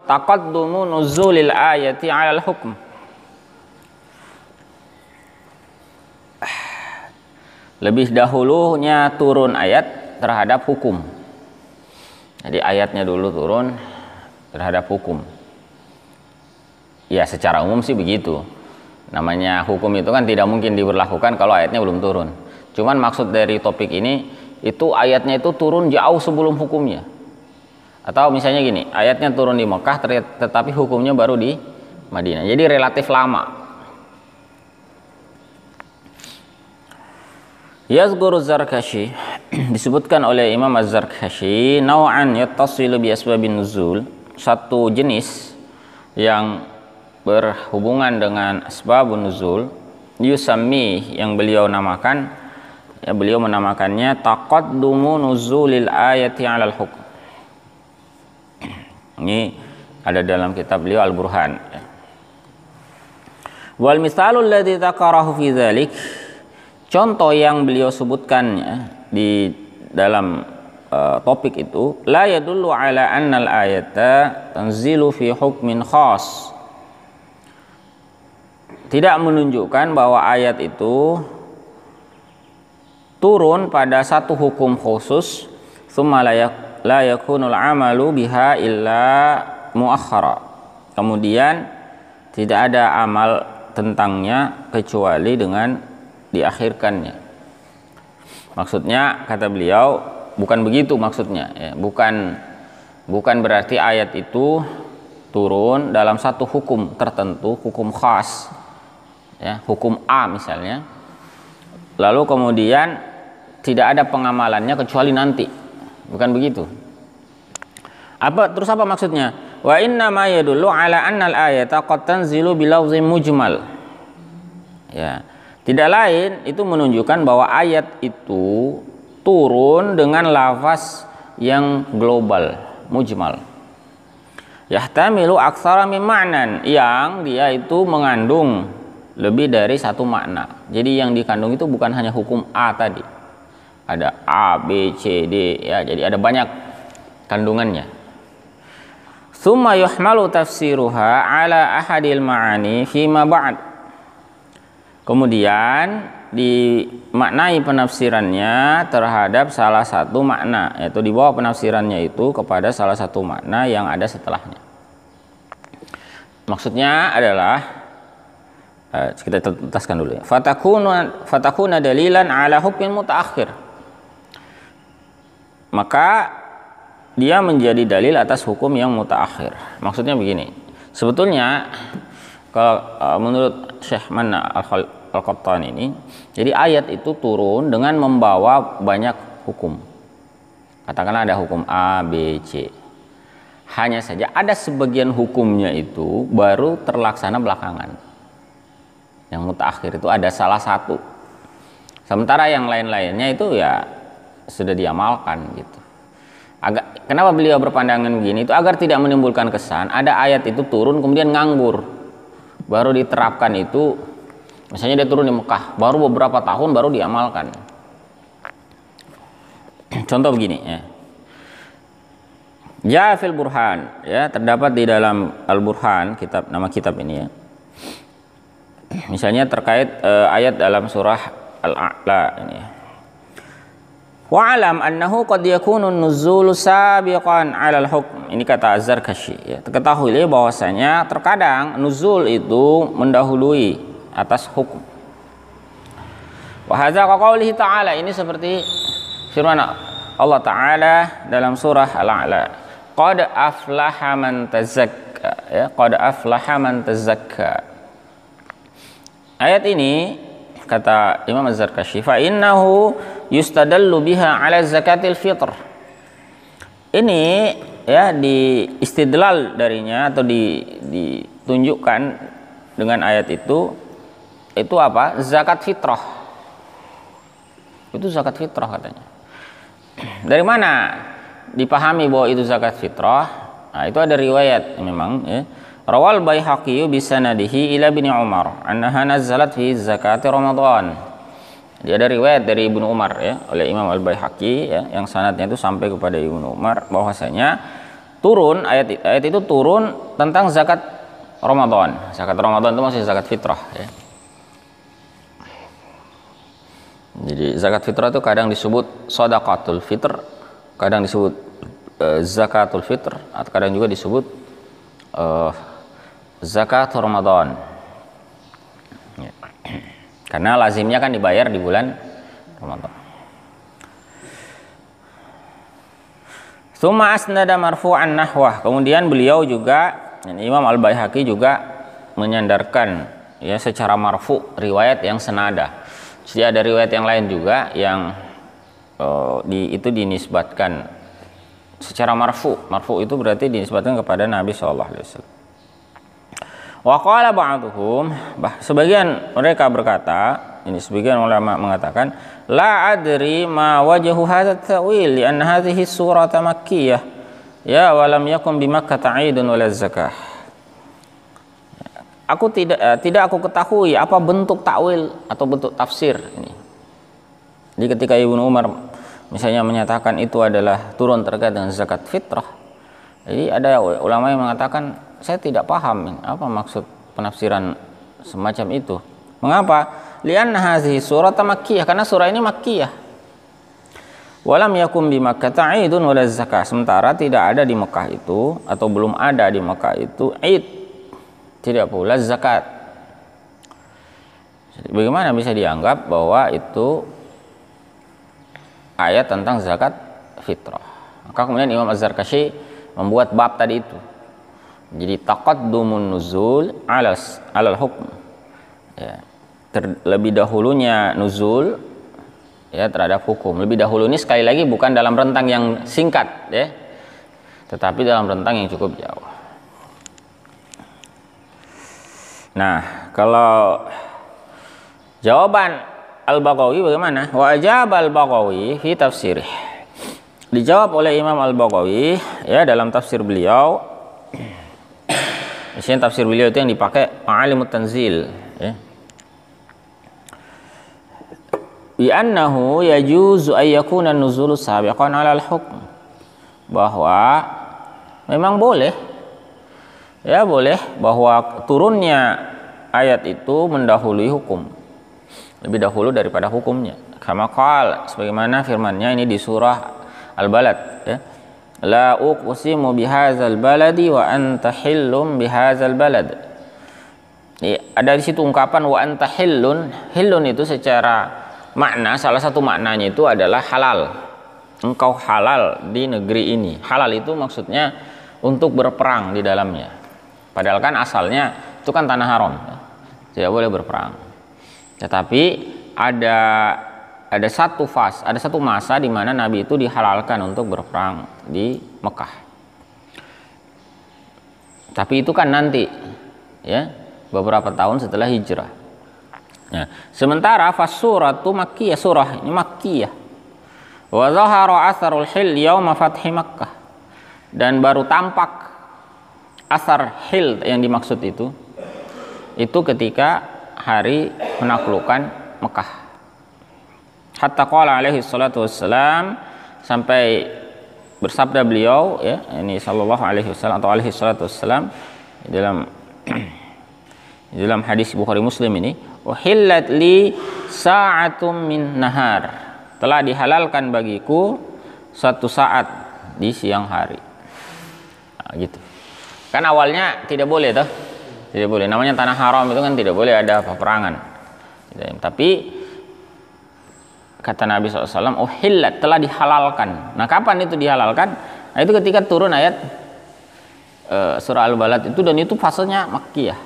taqaddumu nuzulil ayati 'alal hukm. Lebih dahulunya turun ayat terhadap hukum. Jadi ayatnya dulu turun terhadap hukum. Ya secara umum sih begitu. Namanya hukum itu kan tidak mungkin diberlakukan kalau ayatnya belum turun. Cuman maksud dari topik ini itu ayatnya itu turun jauh sebelum hukumnya. Atau misalnya gini, ayatnya turun di Mekah tetapi hukumnya baru di Madinah. Jadi relatif lama. Yazguru Zarkashi, disebutkan oleh Imam Az-Zarkashi, naw'an yattasilu bi asbabin nuzul, satu jenis yang berhubungan dengan asbabun nuzul, yusammi, yang beliau namakan, ya, beliau menamakannya taqaddumu nuzulil ayati 'alal hukm. Ini ada dalam kitab beliau Al-Burhan. Wal misalul ladzi dzakarahu fi dzalik, contoh yang beliau sebutkan di dalam topik itu, la yadullu ala annal ayata tanzilu fi hukmin khas, tidak menunjukkan bahwa ayat itu turun pada satu hukum khusus, tsumma la yakunul amalu biha illa muakhkhara, kemudian tidak ada amal tentangnya kecuali dengan diakhirkannya. Maksudnya kata beliau bukan begitu maksudnya, ya. bukan berarti ayat itu turun dalam satu hukum tertentu, hukum khas, ya, hukum A misalnya, lalu kemudian tidak ada pengamalannya kecuali nanti, bukan begitu. Terus apa maksudnya? Wa inna ma yadullu ala annal ayata qad tanzilu bilafzin mujmal, ya. Tidak lain itu menunjukkan bahwa ayat itu turun dengan lafaz yang global, mujmal. Yahtamilu aktsara min ma'nan, yang dia itu mengandung lebih dari satu makna. Jadi yang dikandung itu bukan hanya hukum A tadi. Ada A, B, C, D, ya. Jadi ada banyak kandungannya. Tsumma yuhmalu tafsiruha ala ahadil ma'ani fima ba'd. Kemudian dimaknai penafsirannya terhadap salah satu makna, yaitu dibawa penafsirannya itu kepada salah satu makna yang ada setelahnya. Maksudnya adalah, kita tuntaskan dulu ya. Fatakuna dalilan ala hukmin mutaakhir. Maka dia menjadi dalil atas hukum yang mutaakhir. Maksudnya begini. Sebetulnya kalau menurut Syekh Manna Al-Qattan ini, jadi ayat itu turun dengan membawa banyak hukum. Katakanlah ada hukum A, B, C. Hanya saja ada sebagian hukumnya itu baru terlaksana belakangan. Yang mutaakhir itu ada salah satu. Sementara yang lain-lainnya itu ya sudah diamalkan gitu. Kenapa beliau berpandangan begini? Itu agar tidak menimbulkan kesan ada ayat itu turun kemudian nganggur, baru diterapkan itu. Misalnya dia turun di Mekah, baru beberapa tahun baru diamalkan. Contoh begini ya. Ja'fil Burhan, ya, terdapat di dalam Al-Burhan, nama kitab ini ya. Misalnya terkait ayat dalam surah Al-A'la ini ya. Wa'alam annahu qad yakunu nuzulu sabiqan 'alal hukm. Ini kata Az-Zarkashi ya. Ketahuilah bahwasanya terkadang nuzul itu mendahului atas hukum. Wa hadza qaulihi ta'ala, ini seperti firman Allah Ta'ala dalam surah Al-A'la. Qad aflaha man tazakka, ya, qad aflaha man tazakka. Ayat ini kata Imam Az-Zarkashi, fa innahu yustadallu biha 'ala zakatil fitr. Ini ya istidlal darinya atau ditunjukkan dengan ayat itu apa? Zakat fitrah. Itu zakat fitrah katanya. Dari mana dipahami bahwa itu zakat fitrah? Nah, itu ada riwayat memang ya. Rawal Baihaqi bi sanadihi ila Ibnu Umar annaha nazalat fi zakati Ramadan. Dia ada riwayat dari Ibnu Umar ya, oleh Imam Al-Baihaqi ya, yang sanadnya itu sampai kepada Ibnu Umar bahwasanya turun ayat itu turun tentang zakat Ramadan. Zakat Ramadan itu masih zakat fitrah ya. Jadi zakat fitrah itu kadang disebut shadaqatul fitr, kadang disebut zakatul fitr, atau kadang juga disebut zakat Ramadan. Ya. Karena lazimnya kan dibayar di bulan Ramadan. Tsumma asnada marfu'an nahwah. Kemudian beliau juga, Imam Al-Baihaqi juga menyandarkan ya secara marfu riwayat yang senada. Jadi ada riwayat yang lain juga yang itu dinisbatkan secara marfu. Marfu itu berarti dinisbatkan kepada Nabi sallallahu alaihi wasallam. Wa qala ba'dhum, sebagian mereka berkata, ini sebagian ulama mengatakan, la adri ma wajhu hadha at-ta'wil li anna hadhihi surata makkiyah ya wa lam yakun bi Makkah ta'idun wala zakah. Aku tidak aku ketahui apa bentuk takwil atau bentuk tafsir ini. Jadi ketika Ibnu Umar misalnya menyatakan itu adalah turun terkait dengan zakat fitrah, jadi ada ulama yang mengatakan saya tidak paham apa maksud penafsiran semacam itu. Mengapa? Lianna hazihi surah makkiyah, karena surah ini makkiyah. Walam yakum bi Makkah ta'idun wala zakah. Sementara tidak ada di Mekah itu atau belum ada di Mekah itu id, tidak pula zakat. Jadi, bagaimana bisa dianggap bahwa itu ayat tentang zakat fitrah? Maka kemudian Imam Az-Zarkashi membuat bab tadi itu. Jadi taqaddumun nuzul alal hukm. Ya. Lebih dahulunya nuzul ya terhadap hukum. Lebih dahulu ini sekali lagi bukan dalam rentang yang singkat ya, tetapi dalam rentang yang cukup jauh. Nah, kalau jawaban Al-Baghawi bagaimana? Wa ajab Al-Baghawi fi tafsirih. Dijawab oleh Imam Al-Baghawi ya dalam tafsir beliau. Misalnya tafsir beliau itu yang dipakai Ma'alimut Tanzil ya. Bi annahu yajuzu ay yakuna an-nuzulu sabiqan 'ala al-hukm. Bahwa memang boleh ya, boleh bahwa turunnya ayat itu mendahului hukum, lebih dahulu daripada hukumnya. Kama qala, sebagaimana firman-Nya ini di surah Al-Balad ya. La uqsimu bihadzal baladi wa anta hillum bihadzal balad. Ya, ada di situ ungkapan wa anta hillun. Hillun itu secara makna, salah satu maknanya itu adalah halal. Engkau halal di negeri ini. Halal itu maksudnya untuk berperang di dalamnya. Padahal kan asalnya itu kan tanah haram, tidak boleh berperang. Tetapi ada satu masa di mana Nabi itu dihalalkan untuk berperang di Mekah. Tapi itu kan nanti, ya, beberapa tahun setelah hijrah. Nah, sementara fasuratu makkiyah, surah ini makkiyah. Wa zahara atharul hil yauma fathi Makkah. Dan baru tampak asar hil yang dimaksud itu ketika hari menaklukkan Mekah. Hatta qala alaihi salatu wassalam, sampai bersabda beliau ya, ini sallallahu alaihi wasallam atau alaihi salatu wassalam dalam hadis Bukhari Muslim ini, uhillat li sa'atum min nahar, telah dihalalkan bagiku satu saat di siang hari. Nah, gitu. Kan awalnya tidak boleh toh, tidak boleh, namanya tanah haram itu kan tidak boleh ada peperangan. Tapi kata Nabi SAW, uhillat, telah dihalalkan. Nah, kapan itu dihalalkan? Nah, itu ketika turun ayat surah Al-Balad itu, dan itu fasenya makkiyah.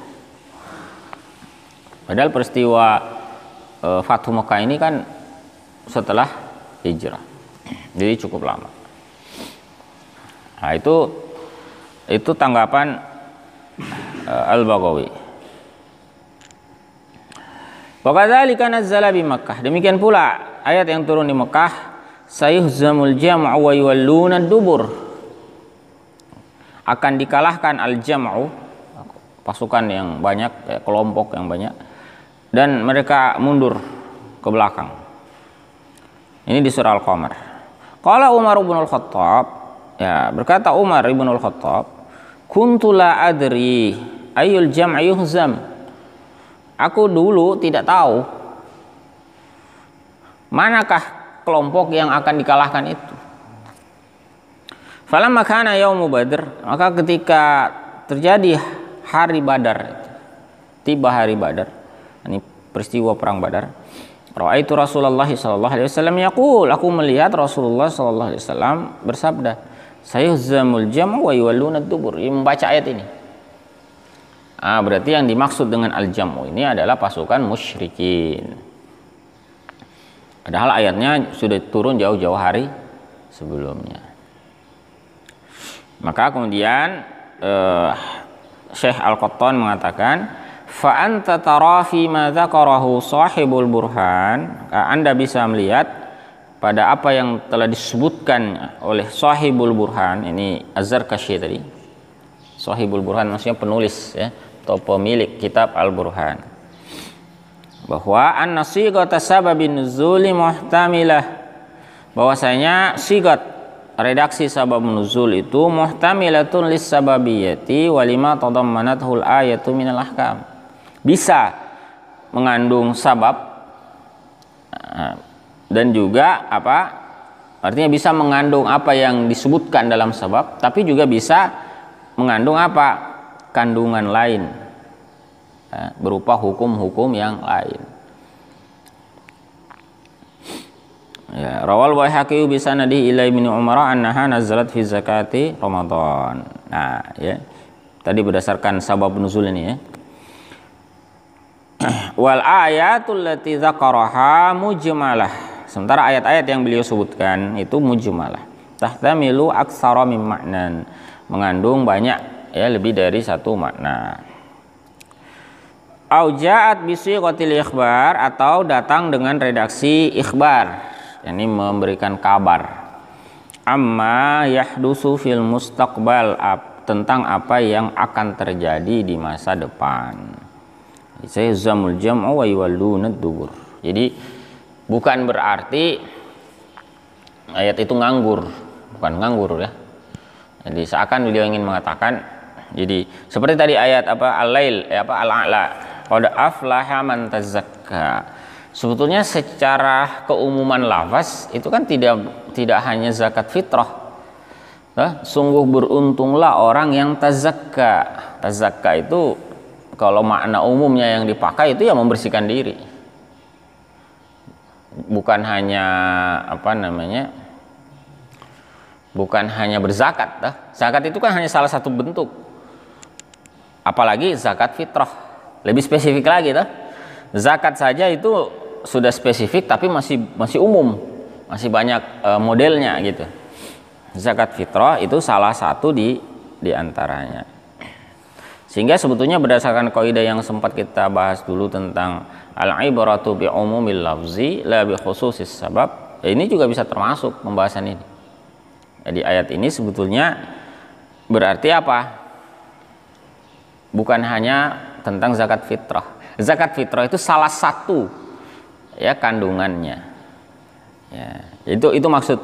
Padahal peristiwa Fathu Mekah ini kan setelah hijrah, jadi cukup lama. Nah, itu tanggapan Al-Baghawi. Wa kadzalika nazzala bi Makkah, demikian pula ayat yang turun di Mekah, sayuhzamul jam'u wa yuwalluna dubur, akan dikalahkan al-jam'u, pasukan yang banyak, kelompok yang banyak, dan mereka mundur ke belakang. Ini di surah Al-Qamar. Qala Umar bin Al-Khattab, Ya, berkata Umar ibn al-Khattab, kuntu la adri ayul jam'i yuhzam. Aku dulu tidak tahu manakah kelompok yang akan dikalahkan itu. Falamma kana yaumu Badr, maka ketika terjadi hari Badar, tiba hari Badar, ini peristiwa perang Badar. Ra'aitu Rasulullah sallallahu alaihi wasallam yaqul, aku melihat Rasulullah sallallahu alaihi wasallam bersabda, sayuhzamul jam'u wa yuwalluna ad-dubur. Ia membaca ayat ini. Berarti yang dimaksud dengan al-jam'u ini adalah pasukan musyrikin. Padahal ayatnya sudah turun jauh-jauh hari sebelumnya. Maka kemudian Syekh Al-Qattan mengatakan, fa anta tara fi ma dzakarahu sahibul burhan, Anda bisa melihat pada apa yang telah disebutkan oleh sahibul burhan, ini Az-Zarkashi tadi. Sahibul burhan maksudnya penulis ya, atau pemilik kitab Al-Burhan, bahwa an-sighata sababin nuzuli muhtamilah, bahwasanya sigat redaksi sabab nuzul itu muhtamilatun lis sababiyati wa lima tadammanathu al-ayatu minal ahkam, bisa mengandung sabab dan juga artinya bisa mengandung apa yang disebutkan dalam sabab, tapi juga bisa mengandung kandungan lain berupa hukum-hukum yang lain. Ya, rawal Baihaqi bi sanadi ila Ibnu Umar annaha nazalat fi zakati Ramadan. Nah, ya. Tadi berdasarkan sabab nuzul ini ya. Wal ayatul lati dzakaraha mujmalah. Sementara ayat-ayat yang beliau sebutkan itu mujmalah. Tahtamilu aktsara min ma'nan. Mengandung banyak ya, lebih dari satu makna. Au ja'at bi sighatil ikhbar, atau datang dengan redaksi ikhbar, yakni memberikan kabar. Amma yahdusu fil mustaqbal, tentang apa yang akan terjadi di masa depan. Sayzamul jam'u wa yuwalluna ad-dubur. Jadi bukan berarti ayat itu nganggur, bukan nganggur ya. Jadi seakan beliau ingin mengatakan, jadi seperti tadi ayat al-lail al-a'la, qad aflaha man tazakka. Sebetulnya secara keumuman lafaz itu kan tidak hanya zakat fitrah. Sungguh beruntunglah orang yang tazakka. Tazakka itu kalau makna umumnya yang dipakai itu ya membersihkan diri. Bukan hanya bukan hanya berzakat. Zakat itu kan hanya salah satu bentuk. Apalagi zakat fitrah. Lebih spesifik lagi zakat saja itu sudah spesifik, tapi masih umum, masih banyak modelnya gitu. Zakat fitrah itu salah satu di antaranya. Sehingga sebetulnya berdasarkan kaidah yang sempat kita bahas dulu tentang al-ibratu bi umumil lafzi la bi khususis sabab, ini juga bisa termasuk pembahasan ini. Jadi ayat ini sebetulnya berarti apa? Bukan hanya tentang zakat fitrah. Zakat fitrah itu salah satu ya kandungannya. Ya, itu maksud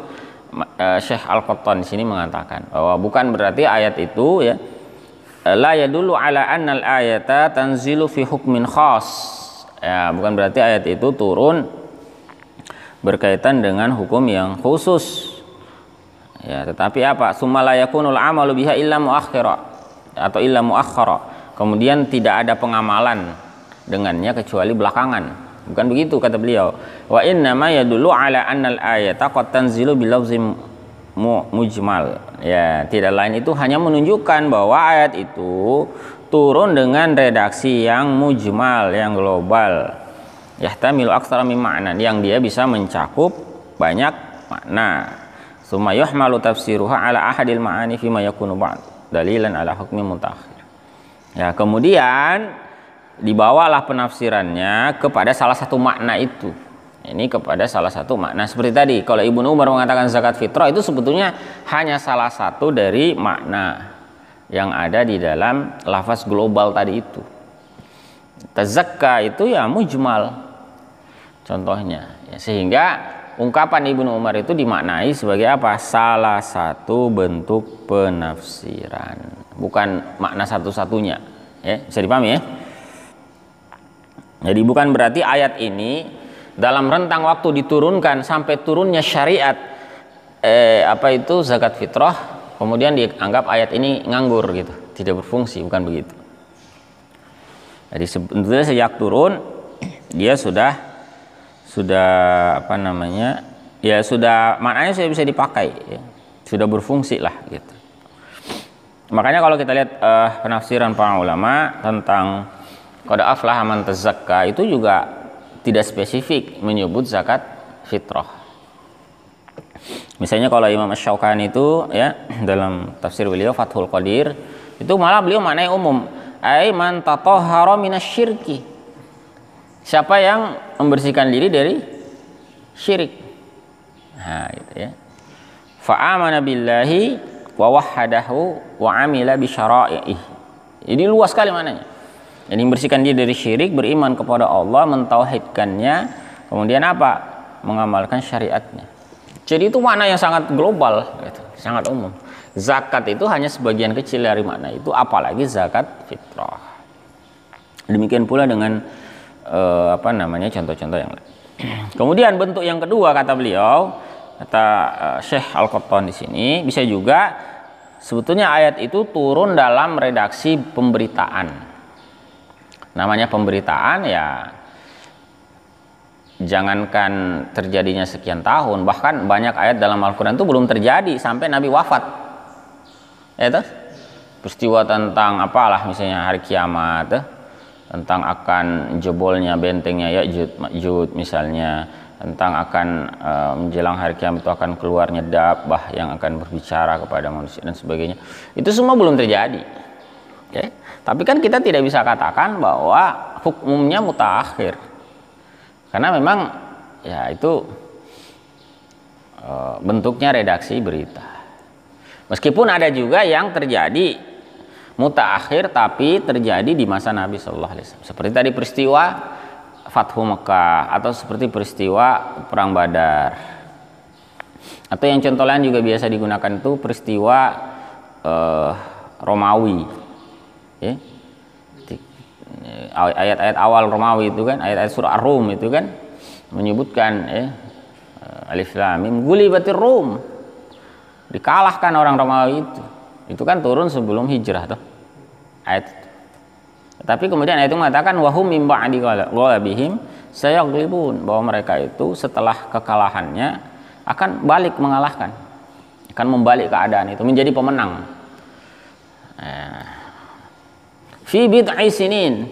Syekh Al-Qattan di sini mengatakan bahwa bukan berarti ayat itu ya la yadullu ala annal ayata tanzilu fi hukmin khas. Ya, bukan berarti ayat itu turun berkaitan dengan hukum yang khusus. Ya, tetapi summa la yakunul amalu biha illa muakhkhara atau illa muakhkhara. Kemudian tidak ada pengamalan dengannya kecuali belakangan. Bukan begitu kata beliau. Wa inna ma yadullu ala annal ayata qad tanzilu bil lafzim mujmal. Ya, tidak lain itu hanya menunjukkan bahwa ayat itu turun dengan redaksi yang mujmal, yang global. Yahtamilu aktsara min ma'nan, yang dia bisa mencakup banyak makna. Summa yuhmalu tafsiruha ala ahadil ma'ani fima yakunu ba'd dalilan ala hukmi mutaakhir. Ya, kemudian dibawalah penafsirannya kepada salah satu makna itu. Ini kepada salah satu makna seperti tadi. Kalau Ibnu Umar mengatakan zakat fitrah itu sebetulnya hanya salah satu dari makna yang ada di dalam lafaz global tadi itu. Tazakka itu ya mujmal contohnya ya, sehingga ungkapan Ibnu Umar itu dimaknai sebagai apa? Salah satu bentuk penafsiran, bukan makna satu-satunya. Ya, bisa dipahami ya? Jadi bukan berarti ayat ini dalam rentang waktu diturunkan sampai turunnya syariat zakat fitrah, kemudian dianggap ayat ini nganggur gitu, tidak berfungsi, bukan begitu. Jadi sebetulnya sejak turun dia sudah maknanya sudah bisa dipakai ya. Sudah berfungsi lah gitu. Makanya kalau kita lihat penafsiran para ulama tentang qad aflaha man tazakka itu juga tidak spesifik menyebut zakat fitrah. Misalnya kalau Imam Asy-Syaukani itu ya dalam tafsir beliau Fathul Qadir itu malah beliau maknanya umum, ai man tatahhara minasyirki. Siapa yang membersihkan diri dari syirik. Nah, gitu ya. Fa amana billahi wa wahhadahu wa amila bi syara'ihi. Jadi luas sekali maknanya. Jadi membersihkan diri dari syirik, beriman kepada Allah, mentauhidkannya, kemudian apa? Mengamalkan syariatnya. Jadi itu makna yang sangat global, gitu, sangat umum. Zakat itu hanya sebagian kecil dari makna itu, apalagi zakat fitrah. Demikian pula dengan contoh-contoh yang lain. Kemudian bentuk yang kedua kata beliau, kata Syekh Al-Qattan di sini, bisa juga sebetulnya ayat itu turun dalam redaksi pemberitaan. Namanya pemberitaan ya jangankan terjadinya sekian tahun, bahkan banyak ayat dalam Al-Quran itu belum terjadi sampai Nabi wafat. Ya toh? Peristiwa tentang apalah misalnya hari kiamat, tentang akan jebolnya bentengnya Ya'juj Ma'juj misalnya, tentang akan menjelang hari kiamat itu akan keluarnya dabbah yang akan berbicara kepada manusia dan sebagainya. Itu semua belum terjadi. Okay? Tapi kan kita tidak bisa katakan bahwa hukumnya mutaakhir. Karena memang ya itu bentuknya redaksi berita. Meskipun ada juga yang terjadi mutaakhir tapi terjadi di masa Nabi Shallallahu Alaihi Wasallam. Seperti tadi peristiwa Fathu Mekah atau seperti peristiwa Perang Badar. Atau yang contoh lain juga biasa digunakan itu peristiwa Romawi. Ya. Ayat-ayat awal Romawi itu kan, ayat-ayat surah Ar-Rum itu kan menyebutkan Alif Lam Mim gulibatir Rum, dikalahkan orang Romawi itu kan turun sebelum hijrah tuh ayat itu. Tapi kemudian ayat itu mengatakan wahum mim ba'di ghalabihim sayaglibun, bahwa mereka itu setelah kekalahannya akan balik mengalahkan, akan membalik keadaan itu menjadi pemenang. Fi bid'i sinin,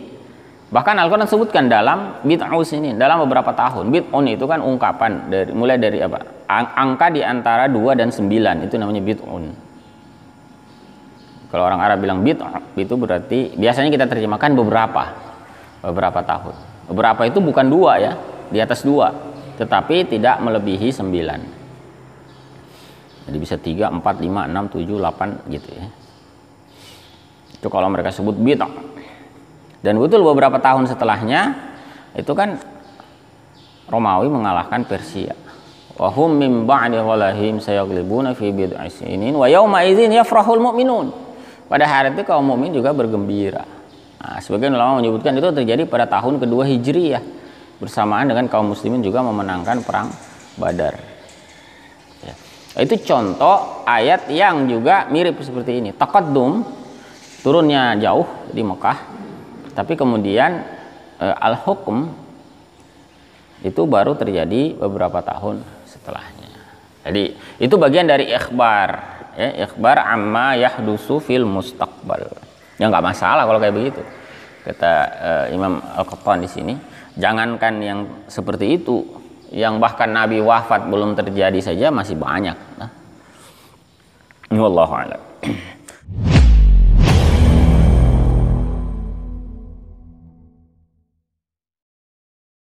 bahkan Al-Quran sebutkan dalam bid'u sinin, dalam beberapa tahun. Bid'un itu kan ungkapan mulai dari apa? Angka di antara 2 dan 9 itu namanya bid'un. Kalau orang Arab bilang bid'ah itu berarti biasanya kita terjemahkan beberapa tahun. Beberapa itu bukan 2 ya, di atas 2, tetapi tidak melebihi 9. Jadi bisa 3, 4, 5, 6, 7, 8 gitu ya. Itu kalau mereka sebut bid'ah. Dan betul beberapa tahun setelahnya itu kan Romawi mengalahkan Persia. Wa hum min ba'di ghalahim sayaglibuna fi bid'i sinin wa yauma idzin yafrahul mu'minun. Pada hari itu kaum mukmin juga bergembira. Nah, sebagian ulama menyebutkan itu terjadi pada tahun kedua Hijriyah bersamaan dengan kaum muslimin juga memenangkan perang Badar. Ya. Itu contoh ayat yang juga mirip seperti ini. Taqaddum, turunnya jauh di Mekah, tapi kemudian al-hukm itu baru terjadi beberapa tahun setelahnya. Jadi itu bagian dari ikhbar, ya, ikhbar amma yahdusu fil mustaqbal. Ya nggak masalah kalau kayak begitu. Kata Imam Al-Qattan di sini, jangankan yang seperti itu, yang bahkan Nabi wafat belum terjadi saja masih banyak. Nah, wallahu a'lam.